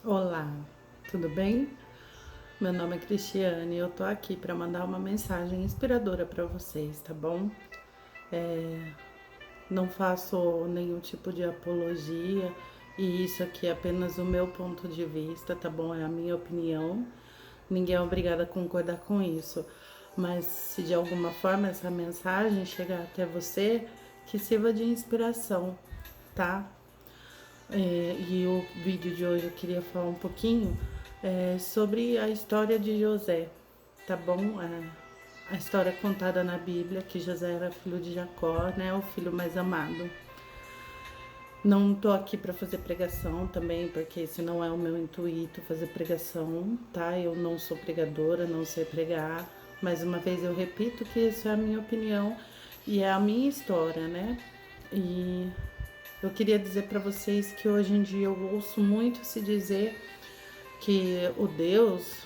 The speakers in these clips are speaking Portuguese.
Olá, tudo bem? Meu nome é Cristiane e eu tô aqui para mandar uma mensagem inspiradora para vocês, tá bom? Não faço nenhum tipo de apologia e isso aqui é apenas o meu ponto de vista, tá bom? É a minha opinião. Ninguém é obrigado a concordar com isso, mas se de alguma forma essa mensagem chegar até você, que sirva de inspiração, tá? E o vídeo de hoje eu queria falar um pouquinho sobre a história de José, tá bom? A história contada na Bíblia, que José era filho de Jacó, né? O filho mais amado. Não tô aqui para fazer pregação também, porque esse não é o meu intuito, fazer pregação, tá? Eu não sou pregadora, não sei pregar. Mais uma vez eu repito que isso é a minha opinião e é a minha história, né? E eu queria dizer para vocês que hoje em dia eu ouço muito se dizer que o Deus,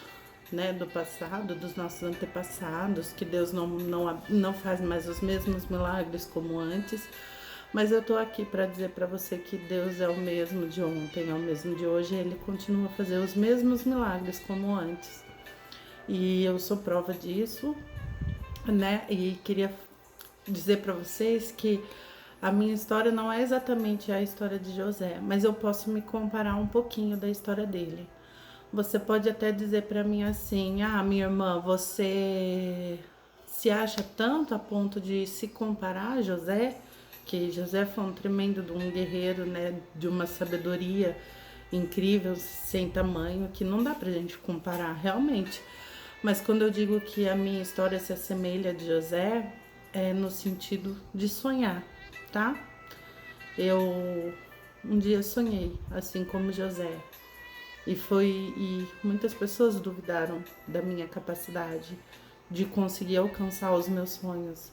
né, do passado, dos nossos antepassados, que Deus não faz mais os mesmos milagres como antes. Mas eu tô aqui para dizer para você que Deus é o mesmo de ontem, é o mesmo de hoje, e Ele continua a fazer os mesmos milagres como antes. E eu sou prova disso, né? E queria dizer para vocês que a minha história não é exatamente a história de José, mas eu posso me comparar um pouquinho da história dele. Você pode até dizer para mim assim: "Ah, minha irmã, você se acha tanto a ponto de se comparar a José, que José foi um tremendo de um guerreiro, né, de uma sabedoria incrível, sem tamanho, que não dá pra gente comparar realmente. Mas quando eu digo que a minha história se assemelha a de José, é no sentido de sonhar, tá? Eu um dia sonhei, assim como José, e muitas pessoas duvidaram da minha capacidade de conseguir alcançar os meus sonhos.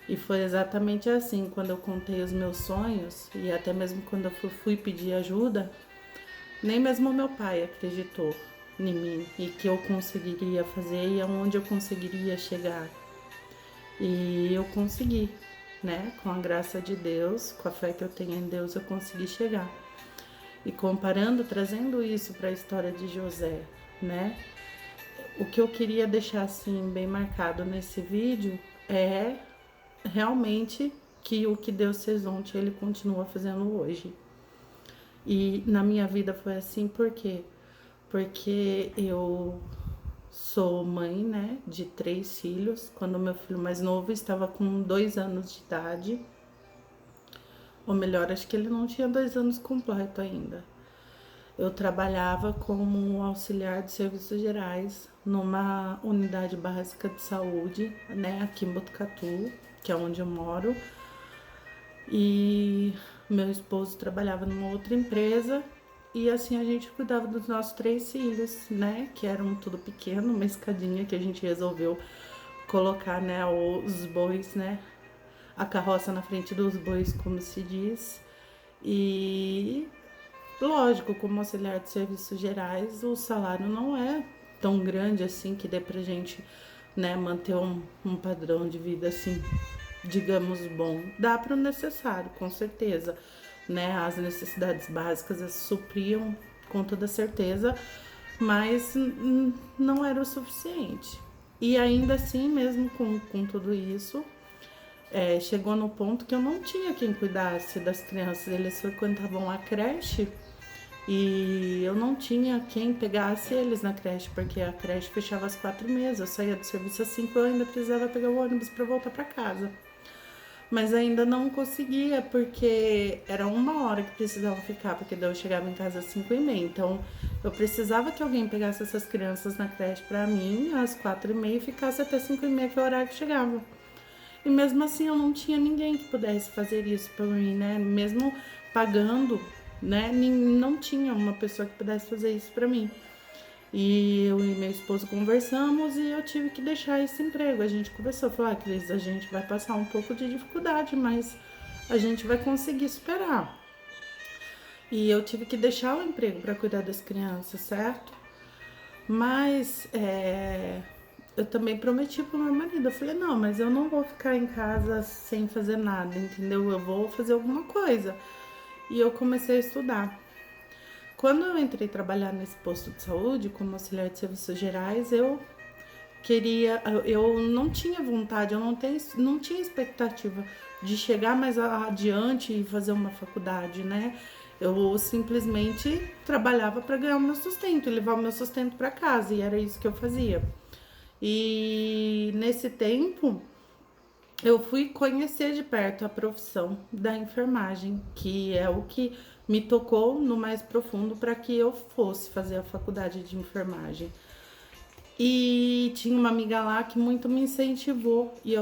E foi exatamente assim, quando eu contei os meus sonhos e até mesmo quando eu fui pedir ajuda, nem mesmo meu pai acreditou em mim e que eu conseguiria fazer e aonde eu conseguiria chegar. E eu consegui, né? Com a graça de Deus, com a fé que eu tenho em Deus, eu consegui chegar. E comparando, trazendo isso para a história de José, né? O que eu queria deixar assim bem marcado nesse vídeo é realmente que o que Deus fez ontem, Ele continua fazendo hoje. E na minha vida foi assim porque eu sou mãe, né, de 3 filhos. Quando meu filho mais novo estava com 2 anos de idade, ou melhor, acho que ele não tinha 2 anos completo ainda. Eu trabalhava como auxiliar de serviços gerais numa unidade básica de saúde, né, aqui em Botucatu, que é onde eu moro. E meu esposo trabalhava numa outra empresa e assim a gente cuidava dos nossos 3 filhos, né, que eram tudo pequeno, uma escadinha que a gente resolveu colocar, né, os bois, né, a carroça na frente dos bois, como se diz. E lógico, como auxiliar de serviços gerais, o salário não é tão grande assim que dê pra gente, né, manter um padrão de vida assim, digamos, bom. Dá para o necessário, com certeza, né? As necessidades básicas as supriam com toda certeza, mas não era o suficiente. E ainda assim, mesmo com tudo isso, chegou no ponto que eu não tinha quem cuidasse das crianças. Eles frequentavam a creche e eu não tinha quem pegasse eles na creche, porque a creche fechava às 4h30. Eu saía do serviço às 5, eu ainda precisava pegar o ônibus para voltar para casa. Mas ainda não conseguia, porque era 1 hora que precisava ficar, porque daí eu chegava em casa às 5h30. Então eu precisava que alguém pegasse essas crianças na creche pra mim às 4h30 e ficasse até 5h30, que é o horário que chegava. E mesmo assim eu não tinha ninguém que pudesse fazer isso por mim, né? Mesmo pagando, né? Não tinha uma pessoa que pudesse fazer isso pra mim. E eu e meu esposo conversamos e eu tive que deixar esse emprego. A gente conversou, falou: Cris, a gente vai passar um pouco de dificuldade, mas a gente vai conseguir superar. E eu tive que deixar o emprego para cuidar das crianças, certo? Mas eu também prometi pro meu marido, eu falei: não, mas eu não vou ficar em casa sem fazer nada, entendeu? Eu vou fazer alguma coisa. E eu comecei a estudar. quando eu entrei trabalhar nesse posto de saúde como auxiliar de serviços gerais, eu não tinha vontade, eu não tinha expectativa de chegar mais adiante e fazer uma faculdade, né? Eu simplesmente trabalhava para ganhar o meu sustento e levar o meu sustento para casa, e era isso que eu fazia. E nesse tempo eu fui conhecer de perto a profissão da enfermagem, que é o que me tocou no mais profundo para que eu fosse fazer a faculdade de enfermagem. E tinha uma amiga lá que muito me incentivou e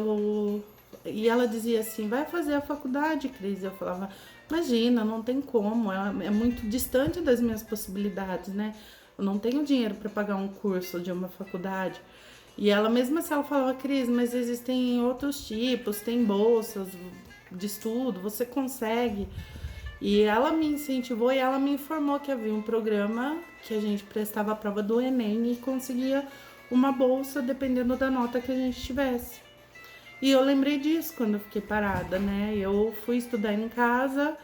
ela dizia assim: vai fazer a faculdade, Cris. Eu falava: imagina, não tem como, é muito distante das minhas possibilidades, né? Eu não tenho dinheiro para pagar um curso de uma faculdade. E ela, mesmo assim, ela falava: Cris, mas existem outros tipos, tem bolsas de estudo, você consegue. E ela me incentivou e ela me informou que havia um programa que a gente prestava a prova do Enem e conseguia uma bolsa dependendo da nota que a gente tivesse. E eu lembrei disso quando eu fiquei parada, né? Eu fui estudar em casa,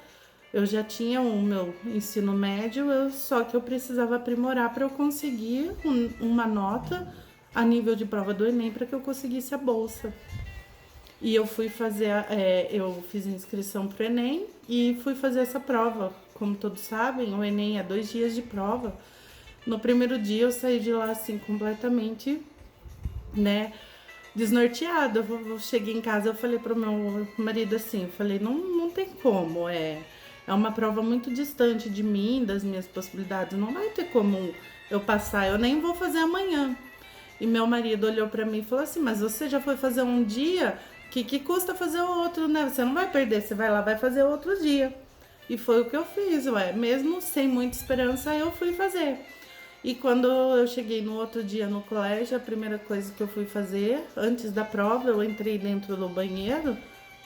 eu já tinha o meu ensino médio, só que eu precisava aprimorar para eu conseguir uma nota a nível de prova do Enem para que eu conseguisse a bolsa. E eu fui fazer, eu fiz inscrição pro Enem e fui fazer essa prova. Como todos sabem, o Enem é 2 dias de prova. No primeiro dia eu saí de lá assim completamente, né, desnorteada. Eu cheguei em casa, eu falei pro meu marido assim, eu falei: não tem como, é uma prova muito distante de mim, das minhas possibilidades, não vai ter como eu passar, eu nem vou fazer amanhã. E meu marido olhou pra mim e falou assim: mas você já foi fazer um dia, que custa fazer o outro, né? Você não vai perder, você vai lá, vai fazer outro dia. E foi o que eu fiz, mesmo sem muita esperança, eu fui fazer. E quando eu cheguei no outro dia no colégio, a primeira coisa que eu fui fazer, antes da prova, eu entrei dentro do banheiro,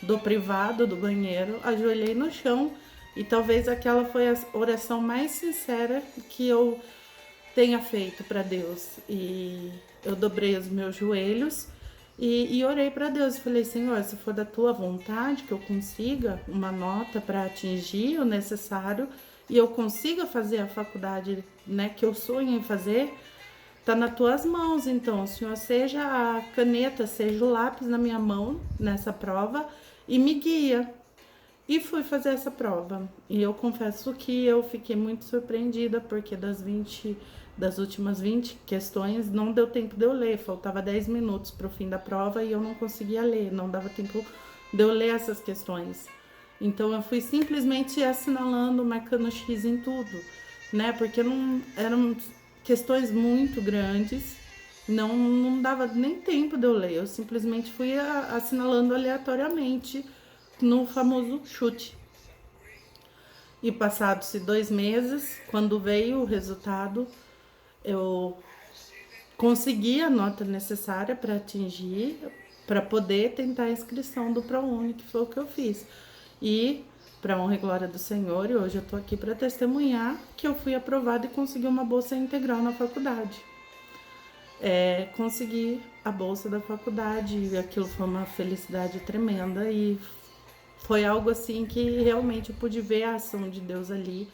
do privado do banheiro, ajoelhei no chão, e talvez aquela foi a oração mais sincera que eu tenha feito para Deus. E eu dobrei os meus joelhos e orei para Deus. Falei: Senhor, se for da tua vontade que eu consiga uma nota para atingir o necessário e eu consiga fazer a faculdade, né, que eu sonho em fazer, tá nas tuas mãos. Então, Senhor, seja a caneta, seja o lápis na minha mão nessa prova e me guia. E fui fazer essa prova. E eu confesso que eu fiquei muito surpreendida, porque das últimas 20 questões não deu tempo de eu ler. Faltava 10 minutos para o fim da prova e eu não conseguia ler. Não dava tempo de eu ler essas questões. Então eu fui simplesmente assinalando, marcando X em tudo, né? Porque não eram questões muito grandes. Não dava nem tempo de eu ler. Eu simplesmente fui assinalando aleatoriamente no famoso chute. E passados-se 2 meses, quando veio o resultado, eu consegui a nota necessária para atingir, para poder tentar a inscrição do ProUni, que foi o que eu fiz. E, para honra e glória do Senhor, e hoje eu estou aqui para testemunhar que eu fui aprovada e consegui uma bolsa integral na faculdade. Consegui a bolsa da faculdade, e aquilo foi uma felicidade tremenda, e foi algo assim que realmente eu pude ver a ação de Deus ali,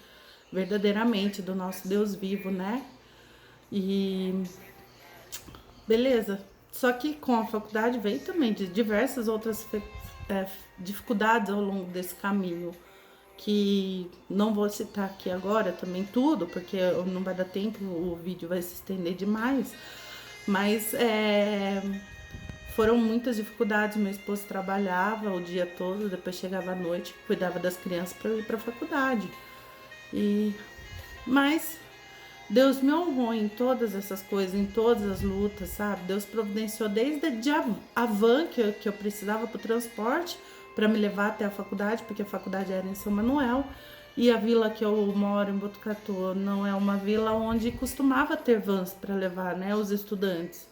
verdadeiramente, do nosso Deus vivo, né? E beleza. Só que com a faculdade veio também de diversas outras dificuldades ao longo desse caminho, que não vou citar aqui agora também tudo, porque não vai dar tempo, o vídeo vai se estender demais. Mas foram muitas dificuldades. Meu esposo trabalhava o dia todo, depois chegava à noite, cuidava das crianças para ir para a faculdade. Mas Deus me honrou em todas essas coisas, em todas as lutas, sabe? Deus providenciou desde a van que eu precisava para o transporte, para me levar até a faculdade, porque a faculdade era em São Manuel. E a vila que eu moro, em Botucatu, não é uma vila onde costumava ter vans para levar, né, os estudantes.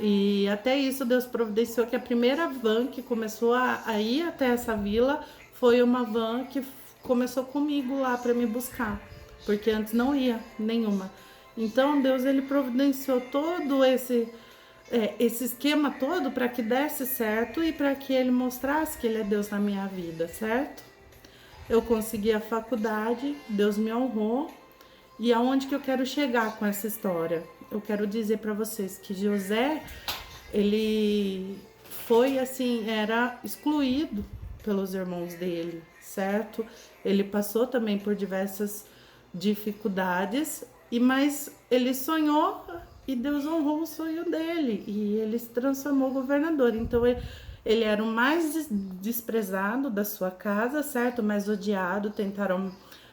E até isso Deus providenciou, que a primeira van que começou a ir até essa vila foi uma van que começou comigo lá para me buscar, porque antes não ia nenhuma. Então Deus, ele providenciou todo esse esquema todo para que desse certo e para que ele mostrasse que ele é Deus na minha vida, certo? Eu consegui a faculdade, Deus me honrou E aonde que eu quero chegar com essa história? Eu quero dizer para vocês que José, ele foi assim, era excluído pelos irmãos dele, certo? Ele passou também por diversas dificuldades, mas ele sonhou e Deus honrou o sonho dele e ele se transformou em governador. Então ele era o mais desprezado da sua casa, certo? Mais odiado, tentaram,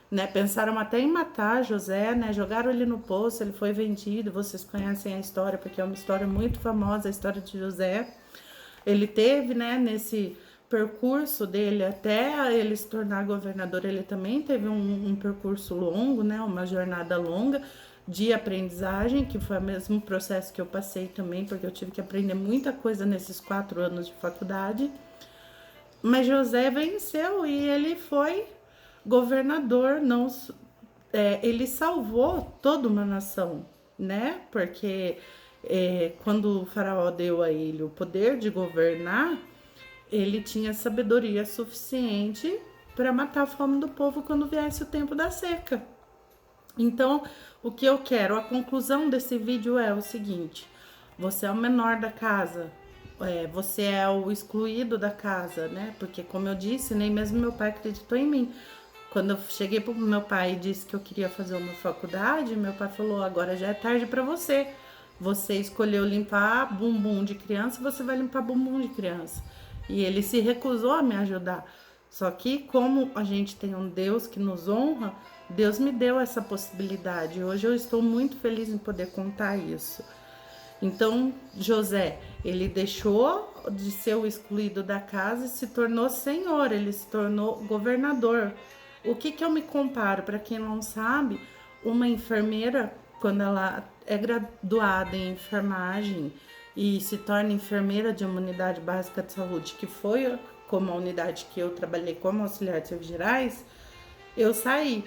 né, pensaram até em matar José, né? Jogaram ele no poço, ele foi vendido. Vocês conhecem a história porque é uma história muito famosa, a história de José. Ele teve, né, nesse percurso dele até ele se tornar governador, ele também teve um percurso longo, né, uma jornada longa de aprendizagem, que foi o mesmo processo que eu passei também, porque eu tive que aprender muita coisa nesses 4 anos de faculdade. Mas José venceu e ele foi governador, não, ele salvou toda uma nação, né? Porque quando o faraó deu a ele o poder de governar, ele tinha sabedoria suficiente para matar a fome do povo quando viesse o tempo da seca. Então, o que eu quero, a conclusão desse vídeo é o seguinte: você é o menor da casa, você é o excluído da casa, né? Porque, como eu disse, nem mesmo meu pai acreditou em mim. Quando eu cheguei pro meu pai e disse que eu queria fazer uma faculdade, meu pai falou: agora já é tarde para você. Você escolheu limpar bumbum de criança, você vai limpar bumbum de criança. E ele se recusou a me ajudar. Só que, como a gente tem um Deus que nos honra, Deus me deu essa possibilidade. Hoje eu estou muito feliz em poder contar isso. Então, José, ele deixou de ser o excluído da casa e se tornou senhor, ele se tornou governador. O que eu me comparo? Para quem não sabe, uma enfermeira, quando ela é graduada em enfermagem e se torna enfermeira de uma unidade básica de saúde, que foi como a unidade que eu trabalhei como auxiliar de serviços gerais, eu saí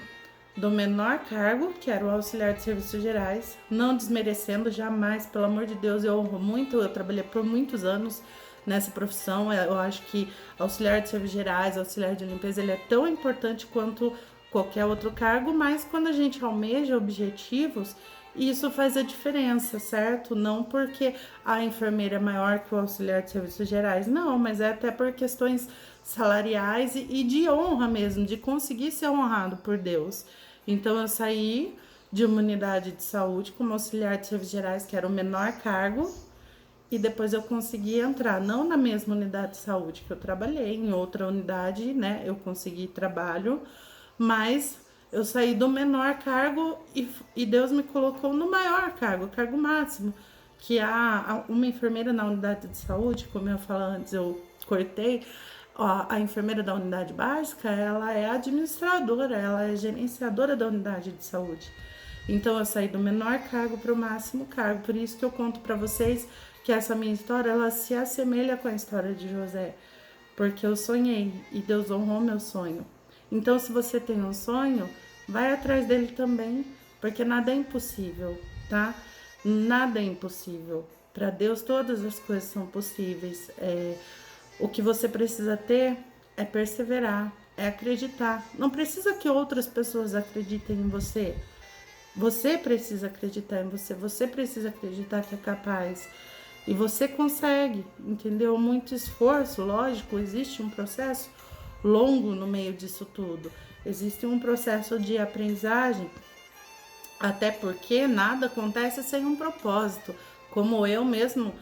do menor cargo, que era o auxiliar de serviços gerais, não desmerecendo jamais, pelo amor de Deus, eu honro muito, eu trabalhei por muitos anos nessa profissão, eu acho que auxiliar de serviços gerais, auxiliar de limpeza, ele é tão importante quanto qualquer outro cargo, mas quando a gente almeja objetivos, isso faz a diferença, certo? Não porque a enfermeira é maior que o auxiliar de serviços gerais, não, mas é até por questões salariais e de honra mesmo, de conseguir ser honrado por Deus. Então eu saí de uma unidade de saúde como auxiliar de serviços gerais, que era o menor cargo, e depois eu consegui entrar, não na mesma unidade de saúde que eu trabalhei, em outra unidade, né? Eu consegui trabalho, mas eu saí do menor cargo e Deus me colocou no maior cargo, o cargo máximo, que uma enfermeira na unidade de saúde, como eu falei antes, eu cortei, a enfermeira da unidade básica, ela é administradora, ela é gerenciadora da unidade de saúde. Então eu saí do menor cargo para o máximo cargo, por isso que eu conto para vocês que essa minha história, ela se assemelha com a história de José, porque eu sonhei e Deus honrou meu sonho. Então, se você tem um sonho, vai atrás dele também, porque nada é impossível, tá? Nada é impossível. Para Deus, todas as coisas são possíveis. O que você precisa ter é perseverar, é acreditar. Não precisa que outras pessoas acreditem em você. Você precisa acreditar em você, você precisa acreditar que é capaz. E você consegue, entendeu? Muito esforço, lógico, existe um processo longo no meio disso tudo. Existe um processo de aprendizagem, até porque nada acontece sem um propósito. Como eu mesmo,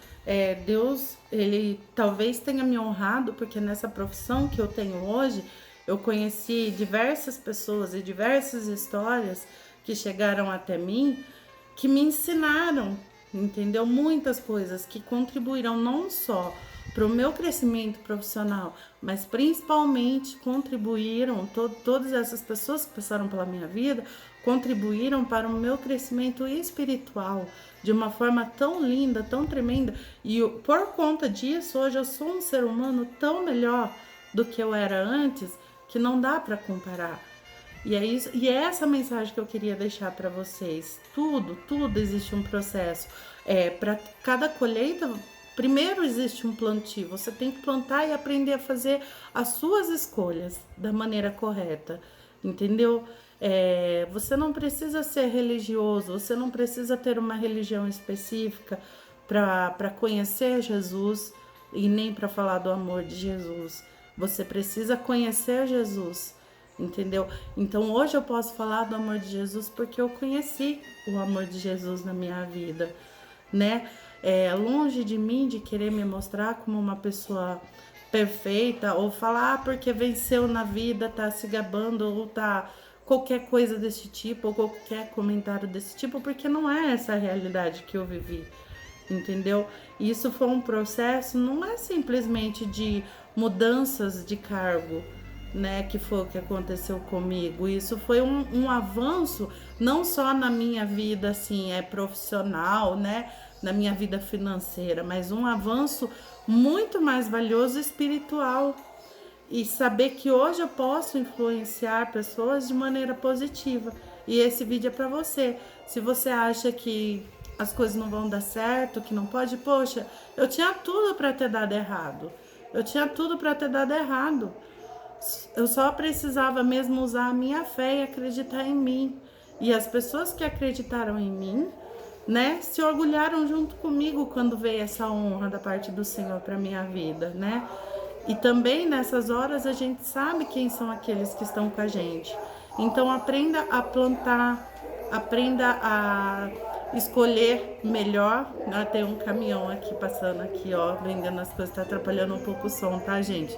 Deus, ele talvez tenha me honrado, porque nessa profissão que eu tenho hoje, eu conheci diversas pessoas e diversas histórias que chegaram até mim, que me ensinaram, entendeu? Muitas coisas que contribuíram não só para o meu crescimento profissional, mas principalmente contribuíram, todas essas pessoas que passaram pela minha vida, contribuíram para o meu crescimento espiritual de uma forma tão linda, tão tremenda. E por conta disso, hoje eu sou um ser humano tão melhor do que eu era antes, que não dá para comparar. E é isso, e é essa mensagem que eu queria deixar para vocês. Tudo existe um processo. Para cada colheita, primeiro existe um plantio. Você tem que plantar e aprender a fazer as suas escolhas da maneira correta, entendeu? Você não precisa ser religioso, você não precisa ter uma religião específica para conhecer Jesus e nem para falar do amor de Jesus. Você precisa conhecer Jesus, entendeu? Então hoje eu posso falar do amor de Jesus porque eu conheci o amor de Jesus na minha vida, né? Longe de mim de querer me mostrar como uma pessoa perfeita ou falar porque venceu na vida, tá se gabando ou tá qualquer coisa desse tipo ou qualquer comentário desse tipo, porque não é essa a realidade que eu vivi, entendeu? Isso foi um processo, não é simplesmente de mudanças de cargo, né, que foi o que aconteceu comigo. Isso foi um avanço não só na minha vida assim, profissional, né, na minha vida financeira, mas um avanço muito mais valioso espiritual. E saber que hoje eu posso influenciar pessoas de maneira positiva. E esse vídeo é para você. Se você acha que as coisas não vão dar certo, que não pode, poxa, eu tinha tudo para ter dado errado. Eu tinha tudo para ter dado errado. Eu só precisava mesmo usar a minha fé e acreditar em mim. E as pessoas que acreditaram em mim, né, se orgulharam junto comigo quando veio essa honra da parte do Senhor para minha vida, né? E também nessas horas a gente sabe quem são aqueles que estão com a gente. Então aprenda a plantar, aprenda a escolher melhor. Tem um caminhão aqui passando aqui, ó, vendendo as coisas, tá atrapalhando um pouco o som, tá, gente?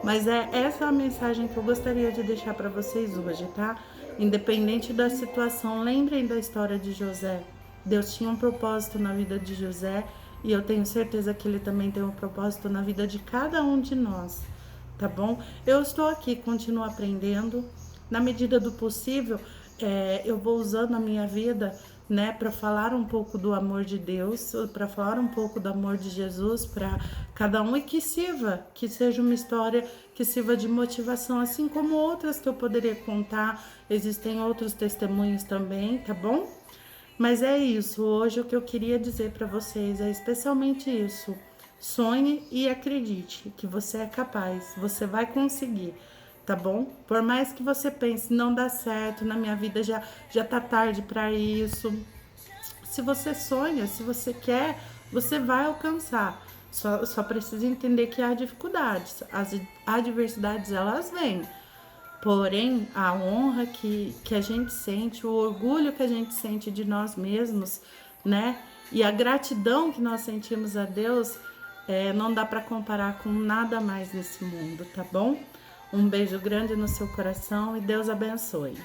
Mas essa a mensagem que eu gostaria de deixar para vocês hoje, tá? Independente da situação, lembrem da história de José. Deus tinha um propósito na vida de José e eu tenho certeza que ele também tem um propósito na vida de cada um de nós, tá bom? Eu estou aqui, continuo aprendendo. Na medida do possível, eu vou usando a minha vida, né, para falar um pouco do amor de Deus, para falar um pouco do amor de Jesus para cada um e que sirva, que seja uma história que sirva de motivação, assim como outras que eu poderia contar. Existem outros testemunhos também, tá bom? Mas é isso, hoje o que eu queria dizer para vocês é especialmente isso. Sonhe e acredite que você é capaz, você vai conseguir, tá bom? Por mais que você pense, não dá certo, na minha vida já tá tarde para isso. Se você sonha, se você quer, você vai alcançar. Só precisa entender que há dificuldades, as adversidades elas vêm. Porém, a honra que a gente sente, o orgulho que a gente sente de nós mesmos, né? E a gratidão que nós sentimos a Deus, não dá para comparar com nada mais nesse mundo, tá bom? Um beijo grande no seu coração e Deus abençoe.